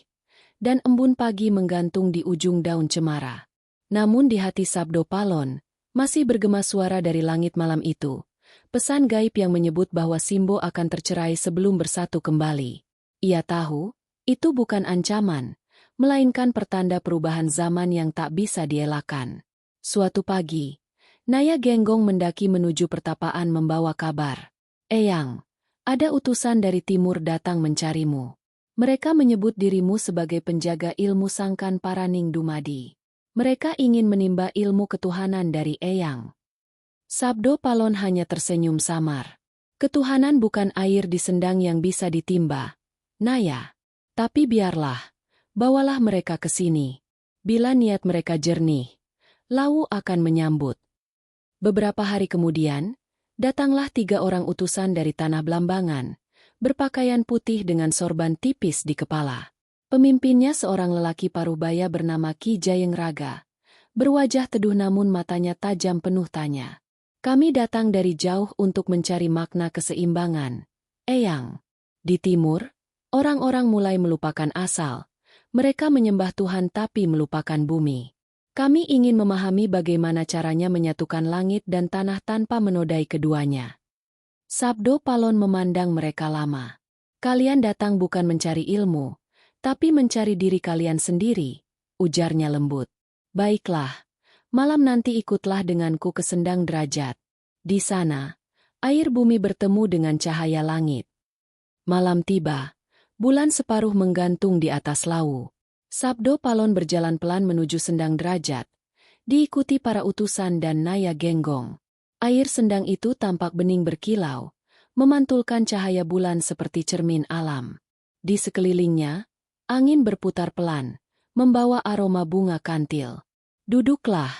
dan embun pagi menggantung di ujung daun cemara. Namun di hati Sabdo Palon, masih bergema suara dari langit malam itu, pesan gaib yang menyebut bahwa simbol akan tercerai sebelum bersatu kembali. Ia tahu, itu bukan ancaman, melainkan pertanda perubahan zaman yang tak bisa dielakkan. Suatu pagi, Naya Genggong mendaki menuju pertapaan membawa kabar. "Eyang, ada utusan dari timur datang mencarimu. Mereka menyebut dirimu sebagai penjaga ilmu Sangkan Paraning Dumadi. Mereka ingin menimba ilmu ketuhanan dari Eyang." Sabdo Palon hanya tersenyum samar. "Ketuhanan bukan air di sendang yang bisa ditimba, Naya. Tapi biarlah, bawalah mereka ke sini. Bila niat mereka jernih, Lawu akan menyambut." Beberapa hari kemudian, datanglah 3 orang utusan dari tanah Blambangan, berpakaian putih dengan sorban tipis di kepala. Pemimpinnya seorang lelaki paruh-baya bernama Ki Jayeng Raga, berwajah teduh namun matanya tajam penuh tanya. "Kami datang dari jauh untuk mencari makna keseimbangan, Eyang." Di timur, orang-orang mulai melupakan asal. Mereka menyembah Tuhan tapi melupakan bumi. "Kami ingin memahami bagaimana caranya menyatukan langit dan tanah tanpa menodai keduanya." Sabdo Palon memandang mereka lama. "Kalian datang bukan mencari ilmu, tapi mencari diri kalian sendiri," ujarnya lembut. Baiklah, malam nanti ikutlah denganku ke sendang derajat. Di sana, air bumi bertemu dengan cahaya langit. Malam tiba, bulan separuh menggantung di atas lawu. Sabdo Palon berjalan pelan menuju sendang derajat, diikuti para utusan dan Naya Genggong. Air sendang itu tampak bening berkilau, memantulkan cahaya bulan seperti cermin alam. Di sekelilingnya, angin berputar pelan, membawa aroma bunga kantil. Duduklah,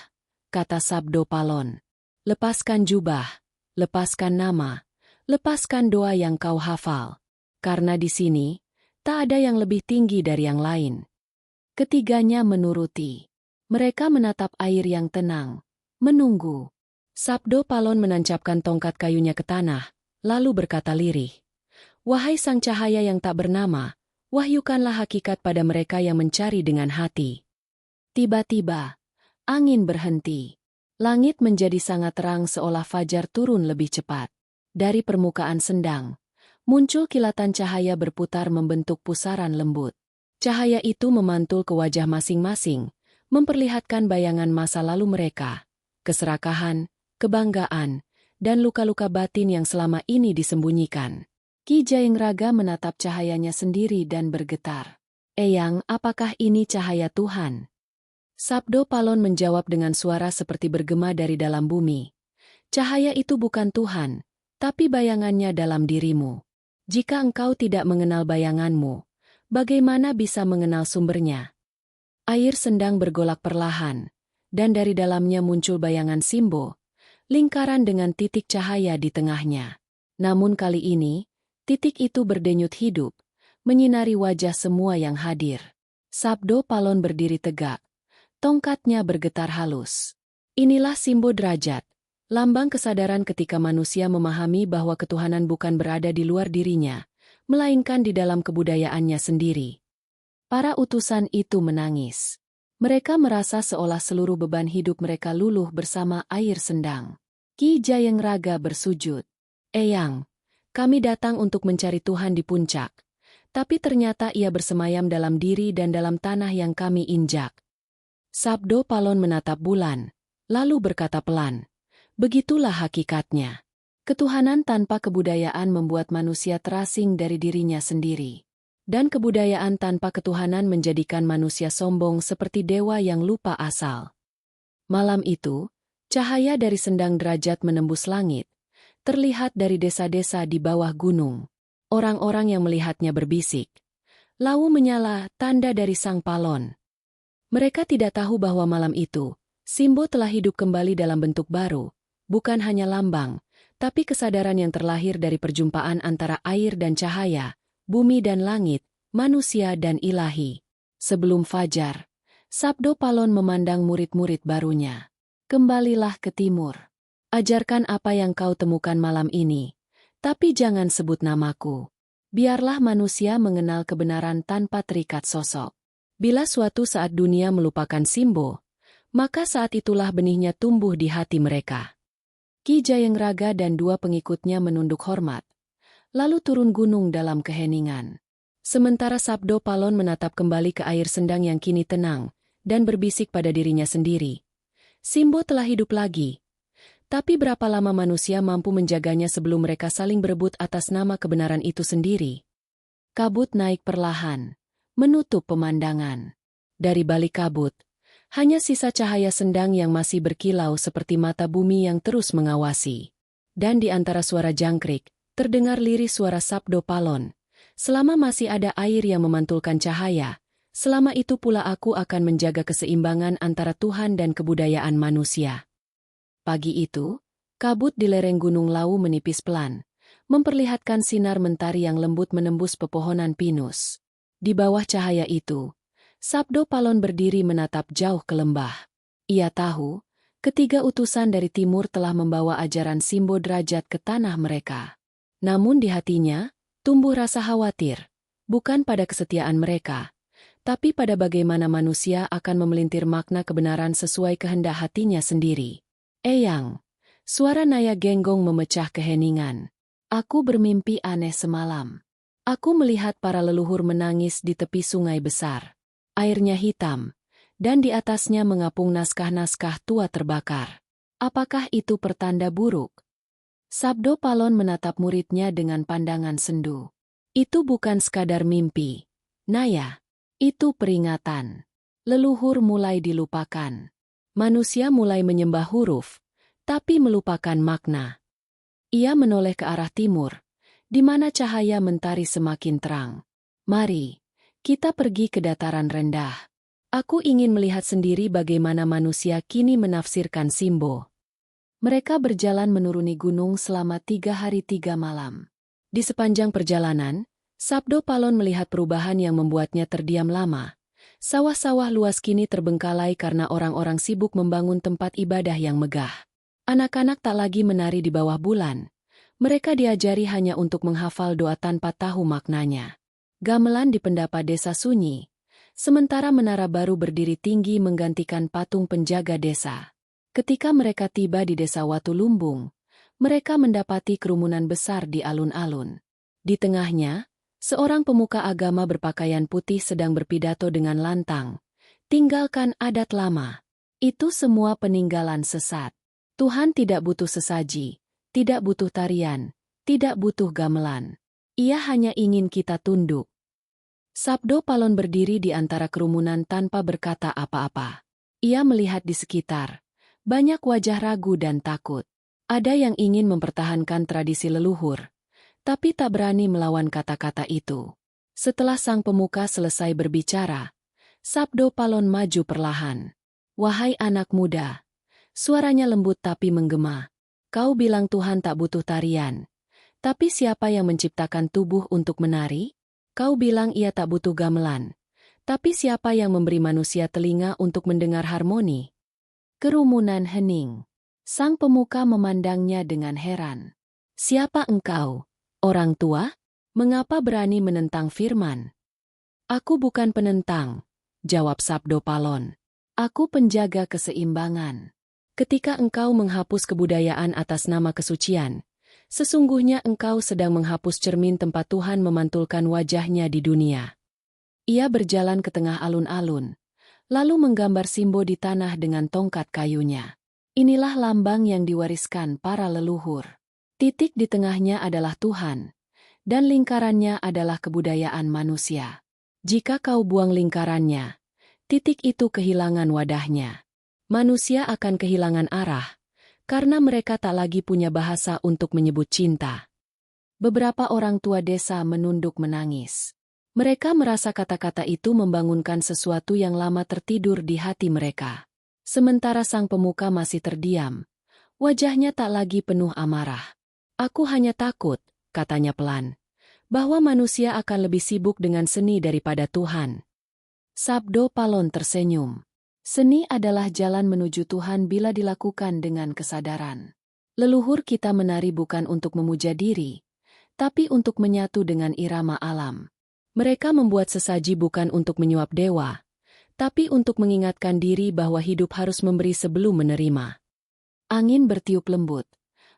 kata Sabdo Palon. Lepaskan jubah, lepaskan nama, lepaskan doa yang kau hafal. Karena di sini, tak ada yang lebih tinggi dari yang lain. Ketiganya menuruti. Mereka menatap air yang tenang, menunggu. Sabdo Palon menancapkan tongkat kayunya ke tanah, lalu berkata lirih, "Wahai sang cahaya yang tak bernama, wahyukanlah hakikat pada mereka yang mencari dengan hati." Tiba-tiba, angin berhenti. Langit menjadi sangat terang seolah fajar turun lebih cepat. Dari permukaan sendang, muncul kilatan cahaya berputar membentuk pusaran lembut. Cahaya itu memantul ke wajah masing-masing, memperlihatkan bayangan masa lalu mereka, keserakahan, kebanggaan, dan luka-luka batin yang selama ini disembunyikan. Ki Jayengraga menatap cahayanya sendiri dan bergetar. "Eyang, apakah ini cahaya Tuhan?" Sabdo Palon menjawab dengan suara seperti bergema dari dalam bumi. "Cahaya itu bukan Tuhan, tapi bayangannya dalam dirimu. Jika engkau tidak mengenal bayanganmu, bagaimana bisa mengenal sumbernya?" Air sendang bergolak perlahan, dan dari dalamnya muncul bayangan Simbo, lingkaran dengan titik cahaya di tengahnya. Namun kali ini, titik itu berdenyut hidup, menyinari wajah semua yang hadir. Sabdo Palon berdiri tegak, tongkatnya bergetar halus. Inilah Simbo derajat, lambang kesadaran ketika manusia memahami bahwa ketuhanan bukan berada di luar dirinya, melainkan di dalam kebudayaannya sendiri. Para utusan itu menangis. Mereka merasa seolah seluruh beban hidup mereka luluh bersama air sendang. Ki Jayengraga bersujud. "Eyang, kami datang untuk mencari Tuhan di puncak, tapi ternyata ia bersemayam dalam diri dan dalam tanah yang kami injak." Sabdo Palon menatap bulan, lalu berkata pelan, "Begitulah hakikatnya. Ketuhanan tanpa kebudayaan membuat manusia terasing dari dirinya sendiri. Dan kebudayaan tanpa ketuhanan menjadikan manusia sombong seperti dewa yang lupa asal." Malam itu, cahaya dari sendang derajat menembus langit, terlihat dari desa-desa di bawah gunung. Orang-orang yang melihatnya berbisik, "Lawu menyala, tanda dari Sang Palon." Mereka tidak tahu bahwa malam itu, Simbo telah hidup kembali dalam bentuk baru, bukan hanya lambang, tapi kesadaran yang terlahir dari perjumpaan antara air dan cahaya, bumi dan langit, manusia dan ilahi. Sebelum fajar, Sabdo Palon memandang murid-murid barunya. "Kembalilah ke timur. Ajarkan apa yang kau temukan malam ini, tapi jangan sebut namaku. Biarlah manusia mengenal kebenaran tanpa terikat sosok. Bila suatu saat dunia melupakan Simbo, maka saat itulah benihnya tumbuh di hati mereka." Ki Jayengraga dan dua pengikutnya menunduk hormat, lalu turun gunung dalam keheningan. Sementara Sabdo Palon menatap kembali ke air sendang yang kini tenang, dan berbisik pada dirinya sendiri. "Simbo telah hidup lagi. Tapi berapa lama manusia mampu menjaganya sebelum mereka saling berebut atas nama kebenaran itu sendiri?" Kabut naik perlahan, menutup pemandangan. Dari balik kabut, hanya sisa cahaya sendang yang masih berkilau seperti mata bumi yang terus mengawasi. Dan di antara suara jangkrik, terdengar lirih suara Sabdo Palon. "Selama masih ada air yang memantulkan cahaya, selama itu pula aku akan menjaga keseimbangan antara Tuhan dan kebudayaan manusia." Pagi itu, kabut di lereng Gunung Lawu menipis pelan, memperlihatkan sinar mentari yang lembut menembus pepohonan pinus. Di bawah cahaya itu, Sabdo Palon berdiri menatap jauh ke lembah. Ia tahu, ketiga utusan dari timur telah membawa ajaran Simbo derajat ke tanah mereka. Namun di hatinya, tumbuh rasa khawatir, bukan pada kesetiaan mereka, tapi pada bagaimana manusia akan memelintir makna kebenaran sesuai kehendak hatinya sendiri. "Eyang," suara Naya Genggong memecah keheningan. "Aku bermimpi aneh semalam. Aku melihat para leluhur menangis di tepi sungai besar. Airnya hitam, dan di atasnya mengapung naskah-naskah tua terbakar. Apakah itu pertanda buruk? Sabdo Palon menatap muridnya dengan pandangan sendu. Itu bukan sekadar mimpi, Naya. Itu peringatan. Leluhur mulai dilupakan. Manusia mulai menyembah huruf, tapi melupakan makna. Ia menoleh ke arah timur, di mana cahaya mentari semakin terang. Mari, kita pergi ke dataran rendah. Aku ingin melihat sendiri bagaimana manusia kini menafsirkan Simbo. Mereka berjalan menuruni gunung selama 3 hari 3 malam. Di sepanjang perjalanan, Sabdo Palon melihat perubahan yang membuatnya terdiam lama. Sawah-sawah luas kini terbengkalai karena orang-orang sibuk membangun tempat ibadah yang megah. Anak-anak tak lagi menari di bawah bulan. Mereka diajari hanya untuk menghafal doa tanpa tahu maknanya. Gamelan di pendapa desa sunyi, sementara menara baru berdiri tinggi menggantikan patung penjaga desa. Ketika mereka tiba di desa Watu Lumbung, mereka mendapati kerumunan besar di alun-alun. Di tengahnya, seorang pemuka agama berpakaian putih sedang berpidato dengan lantang. Tinggalkan adat lama. Itu semua peninggalan sesat. Tuhan tidak butuh sesaji, tidak butuh tarian, tidak butuh gamelan. Ia hanya ingin kita tunduk. Sabdo Palon berdiri di antara kerumunan tanpa berkata apa-apa. Ia melihat di sekitar. Banyak wajah ragu dan takut. Ada yang ingin mempertahankan tradisi leluhur, tapi tak berani melawan kata-kata itu. Setelah sang pemuka selesai berbicara, Sabdo Palon maju perlahan. Wahai anak muda, suaranya lembut tapi menggema. Kau bilang Tuhan tak butuh tarian. Tapi siapa yang menciptakan tubuh untuk menari? Kau bilang ia tak butuh gamelan. Tapi siapa yang memberi manusia telinga untuk mendengar harmoni? Kerumunan hening. Sang pemuka memandangnya dengan heran. Siapa engkau, orang tua? Mengapa berani menentang firman? Aku bukan penentang, jawab Sabdo Palon. Aku penjaga keseimbangan. Ketika engkau menghapus kebudayaan atas nama kesucian, sesungguhnya engkau sedang menghapus cermin tempat Tuhan memantulkan wajahnya di dunia. Ia berjalan ke tengah alun-alun, lalu menggambar Simbo di tanah dengan tongkat kayunya. Inilah lambang yang diwariskan para leluhur. Titik di tengahnya adalah Tuhan, dan lingkarannya adalah kebudayaan manusia. Jika kau buang lingkarannya, titik itu kehilangan wadahnya. Manusia akan kehilangan arah, karena mereka tak lagi punya bahasa untuk menyebut cinta. Beberapa orang tua desa menunduk menangis. Mereka merasa kata-kata itu membangunkan sesuatu yang lama tertidur di hati mereka. Sementara sang pemuka masih terdiam, wajahnya tak lagi penuh amarah. Aku hanya takut, katanya pelan, bahwa manusia akan lebih sibuk dengan seni daripada Tuhan. Sabdo Palon tersenyum. Seni adalah jalan menuju Tuhan bila dilakukan dengan kesadaran. Leluhur kita menari bukan untuk memuja diri, tapi untuk menyatu dengan irama alam. Mereka membuat sesaji bukan untuk menyuap dewa, tapi untuk mengingatkan diri bahwa hidup harus memberi sebelum menerima. Angin bertiup lembut,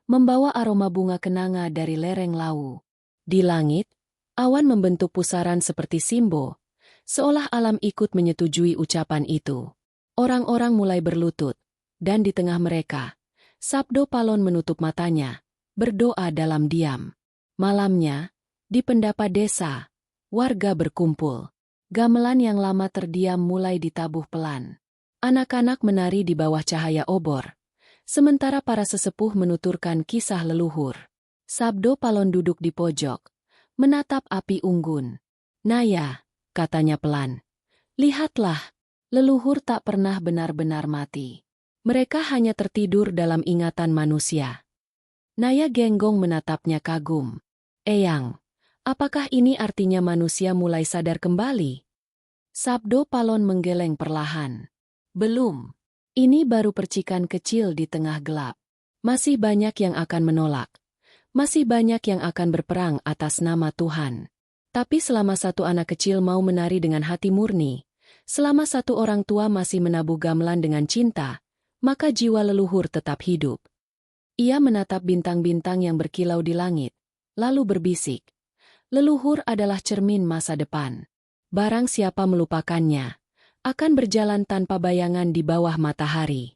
membawa aroma bunga kenanga dari lereng Lawu. Di langit, awan membentuk pusaran seperti Simbo, seolah alam ikut menyetujui ucapan itu. Orang-orang mulai berlutut, dan di tengah mereka, Sabdo Palon menutup matanya, berdoa dalam diam. Malamnya, di pendapa desa, warga berkumpul. Gamelan yang lama terdiam mulai ditabuh pelan. Anak-anak menari di bawah cahaya obor, sementara para sesepuh menuturkan kisah leluhur. Sabdo Palon duduk di pojok, menatap api unggun. Naya, katanya pelan, lihatlah, leluhur tak pernah benar-benar mati. Mereka hanya tertidur dalam ingatan manusia. Naya Genggong menatapnya kagum. Eyang, apakah ini artinya manusia mulai sadar kembali? Sabdo Palon menggeleng perlahan. Belum. Ini baru percikan kecil di tengah gelap. Masih banyak yang akan menolak. Masih banyak yang akan berperang atas nama Tuhan. Tapi selama satu anak kecil mau menari dengan hati murni, selama satu orang tua masih menabuh gamelan dengan cinta, maka jiwa leluhur tetap hidup. Ia menatap bintang-bintang yang berkilau di langit, lalu berbisik. Leluhur adalah cermin masa depan. Barang siapa melupakannya, akan berjalan tanpa bayangan di bawah matahari.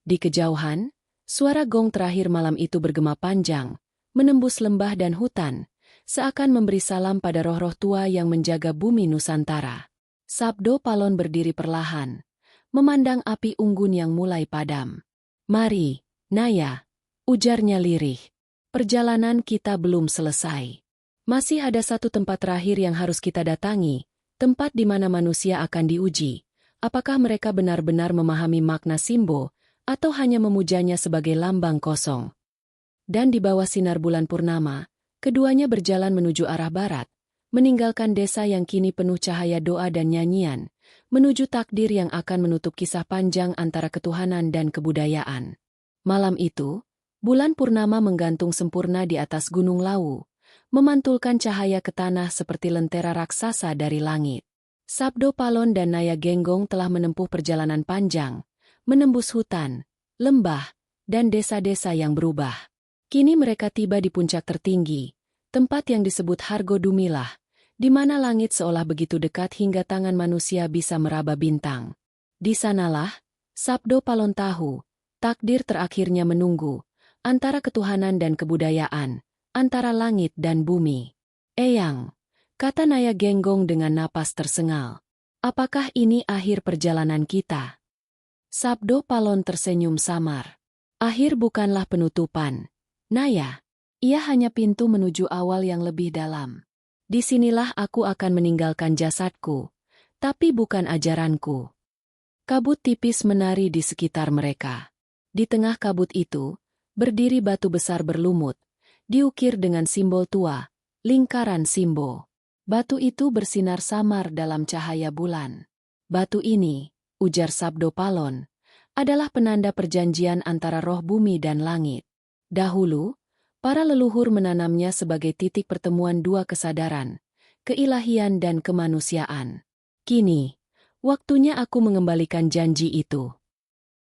Di kejauhan, suara gong terakhir malam itu bergema panjang, menembus lembah dan hutan, seakan memberi salam pada roh-roh tua yang menjaga bumi Nusantara. Sabdo Palon berdiri perlahan, memandang api unggun yang mulai padam. "Mari, Naya," ujarnya lirih. "Perjalanan kita belum selesai. Masih ada satu tempat terakhir yang harus kita datangi, tempat di mana manusia akan diuji. Apakah mereka benar-benar memahami makna Simbo, atau hanya memujanya sebagai lambang kosong?" Dan di bawah sinar bulan purnama, keduanya berjalan menuju arah barat, meninggalkan desa yang kini penuh cahaya doa dan nyanyian, menuju takdir yang akan menutup kisah panjang antara ketuhanan dan kebudayaan. Malam itu, bulan purnama menggantung sempurna di atas Gunung Lawu, memantulkan cahaya ke tanah seperti lentera raksasa dari langit. Sabdo Palon dan Naya Genggong telah menempuh perjalanan panjang, menembus hutan, lembah, dan desa-desa yang berubah. Kini mereka tiba di puncak tertinggi, tempat yang disebut Hargo Dumilah, di mana langit seolah begitu dekat hingga tangan manusia bisa meraba bintang. Di sanalah, Sabdo Palon tahu, takdir terakhirnya menunggu, antara ketuhanan dan kebudayaan, antara langit dan bumi. "Eyang," kata Naya Genggong dengan napas tersengal. "Apakah ini akhir perjalanan kita?" Sabdo Palon tersenyum samar. "Akhir bukanlah penutupan, Naya. Ia hanya pintu menuju awal yang lebih dalam. Disinilah aku akan meninggalkan jasadku, tapi bukan ajaranku." Kabut tipis menari di sekitar mereka. Di tengah kabut itu, berdiri batu besar berlumut, diukir dengan simbol tua, lingkaran Simbo. Batu itu bersinar samar dalam cahaya bulan. "Batu ini," ujar Sabdo Palon, "adalah penanda perjanjian antara roh bumi dan langit. Dahulu, para leluhur menanamnya sebagai titik pertemuan dua kesadaran, keilahian dan kemanusiaan. Kini, waktunya aku mengembalikan janji itu."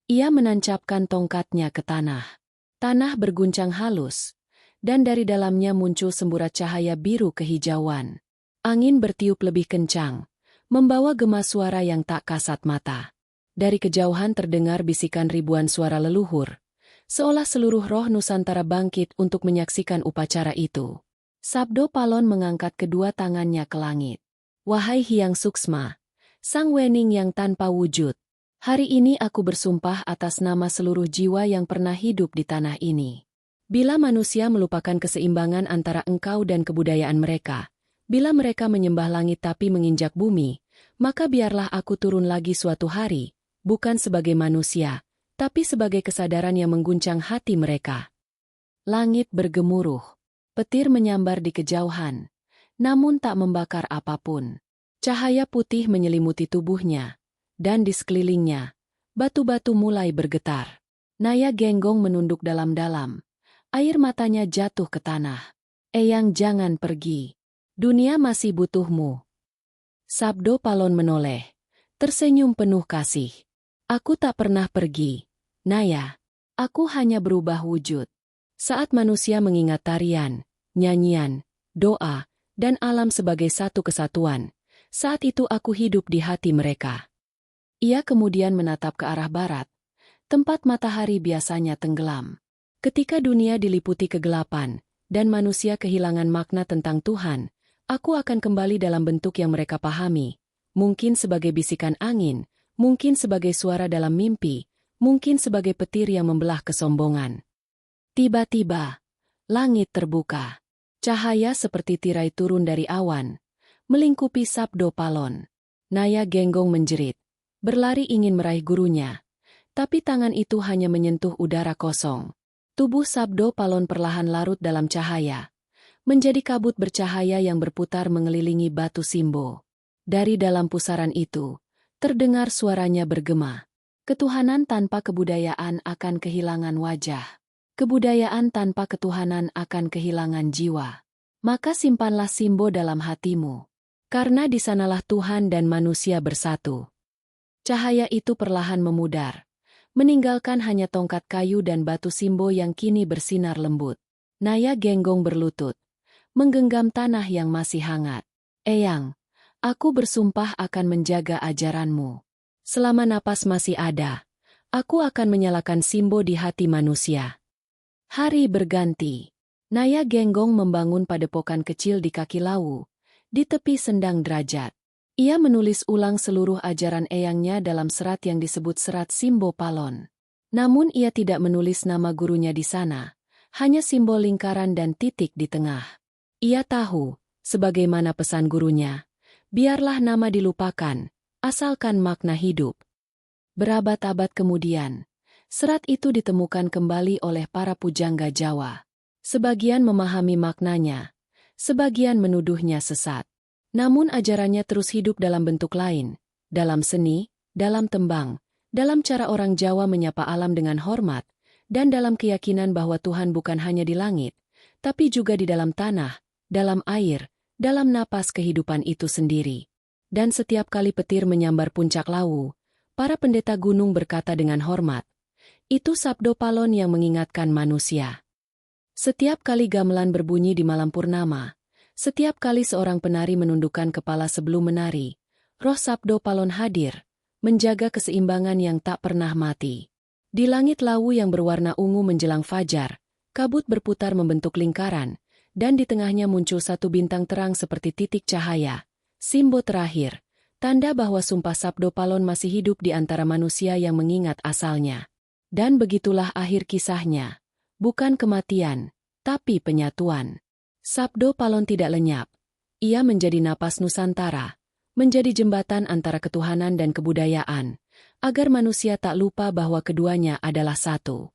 Ia menancapkan tongkatnya ke tanah. Tanah berguncang halus, dan dari dalamnya muncul semburat cahaya biru kehijauan. Angin bertiup lebih kencang, membawa gema suara yang tak kasat mata. Dari kejauhan terdengar bisikan ribuan suara leluhur, seolah seluruh roh Nusantara bangkit untuk menyaksikan upacara itu. Sabdo Palon mengangkat kedua tangannya ke langit. "Wahai Hyang Suksma, Sang Wening yang tanpa wujud, hari ini aku bersumpah atas nama seluruh jiwa yang pernah hidup di tanah ini. Bila manusia melupakan keseimbangan antara engkau dan kebudayaan mereka, bila mereka menyembah langit tapi menginjak bumi, maka biarlah aku turun lagi suatu hari, bukan sebagai manusia, tapi sebagai kesadaran yang mengguncang hati mereka." Langit bergemuruh. Petir menyambar di kejauhan, namun tak membakar apapun. Cahaya putih menyelimuti tubuhnya, dan di sekelilingnya, batu-batu mulai bergetar. Naya Genggong menunduk dalam-dalam. Air matanya jatuh ke tanah. "Eyang, jangan pergi. Dunia masih butuhmu." Sabdo Palon menoleh, tersenyum penuh kasih. "Aku tak pernah pergi, Naya. Aku hanya berubah wujud. Saat manusia mengingat tarian, nyanyian, doa, dan alam sebagai satu kesatuan, saat itu aku hidup di hati mereka." Ia kemudian menatap ke arah barat, tempat matahari biasanya tenggelam. "Ketika dunia diliputi kegelapan, dan manusia kehilangan makna tentang Tuhan, aku akan kembali dalam bentuk yang mereka pahami, mungkin sebagai bisikan angin, mungkin sebagai suara dalam mimpi, mungkin sebagai petir yang membelah kesombongan." Tiba-tiba, langit terbuka. Cahaya seperti tirai turun dari awan, melingkupi Sabdo Palon. Naya Genggong menjerit, berlari ingin meraih gurunya, tapi tangan itu hanya menyentuh udara kosong. Tubuh Sabdo Palon perlahan larut dalam cahaya, menjadi kabut bercahaya yang berputar mengelilingi batu Simbo. Dari dalam pusaran itu, terdengar suaranya bergema. "Ketuhanan tanpa kebudayaan akan kehilangan wajah. Kebudayaan tanpa ketuhanan akan kehilangan jiwa. Maka simpanlah Simbo dalam hatimu, karena di sanalah Tuhan dan manusia bersatu." Cahaya itu perlahan memudar, meninggalkan hanya tongkat kayu dan batu Simbo yang kini bersinar lembut. Naya Genggong berlutut, menggenggam tanah yang masih hangat. "Eyang, aku bersumpah akan menjaga ajaranmu. Selama napas masih ada, aku akan menyalakan Simbo di hati manusia. Hari berganti. Naya Genggong membangun padepokan kecil di kaki Lawu, di tepi Sendang Derajat. Ia menulis ulang seluruh ajaran eyangnya dalam serat yang disebut Serat Simbo Palon. Namun ia tidak menulis nama gurunya di sana, hanya simbol lingkaran dan titik di tengah. Ia tahu, sebagaimana pesan gurunya, biarlah nama dilupakan, asalkan makna hidup. Berabad-abad kemudian, serat itu ditemukan kembali oleh para pujangga Jawa. Sebagian memahami maknanya, sebagian menuduhnya sesat. Namun ajarannya terus hidup dalam bentuk lain, dalam seni, dalam tembang, dalam cara orang Jawa menyapa alam dengan hormat, dan dalam keyakinan bahwa Tuhan bukan hanya di langit, tapi juga di dalam tanah, dalam air, dalam napas kehidupan itu sendiri. Dan setiap kali petir menyambar puncak Lawu, para pendeta gunung berkata dengan hormat, "Itu Sabdo Palon yang mengingatkan manusia." Setiap kali gamelan berbunyi di malam purnama, setiap kali seorang penari menundukkan kepala sebelum menari, roh Sabdo Palon hadir, menjaga keseimbangan yang tak pernah mati. Di langit Lawu yang berwarna ungu menjelang fajar, kabut berputar membentuk lingkaran, dan di tengahnya muncul satu bintang terang seperti titik cahaya, Simbo terakhir, tanda bahwa sumpah Sabdo Palon masih hidup di antara manusia yang mengingat asalnya. Dan begitulah akhir kisahnya, bukan kematian, tapi penyatuan. Sabdo Palon tidak lenyap. Ia menjadi napas Nusantara, menjadi jembatan antara ketuhanan dan kebudayaan, agar manusia tak lupa bahwa keduanya adalah satu.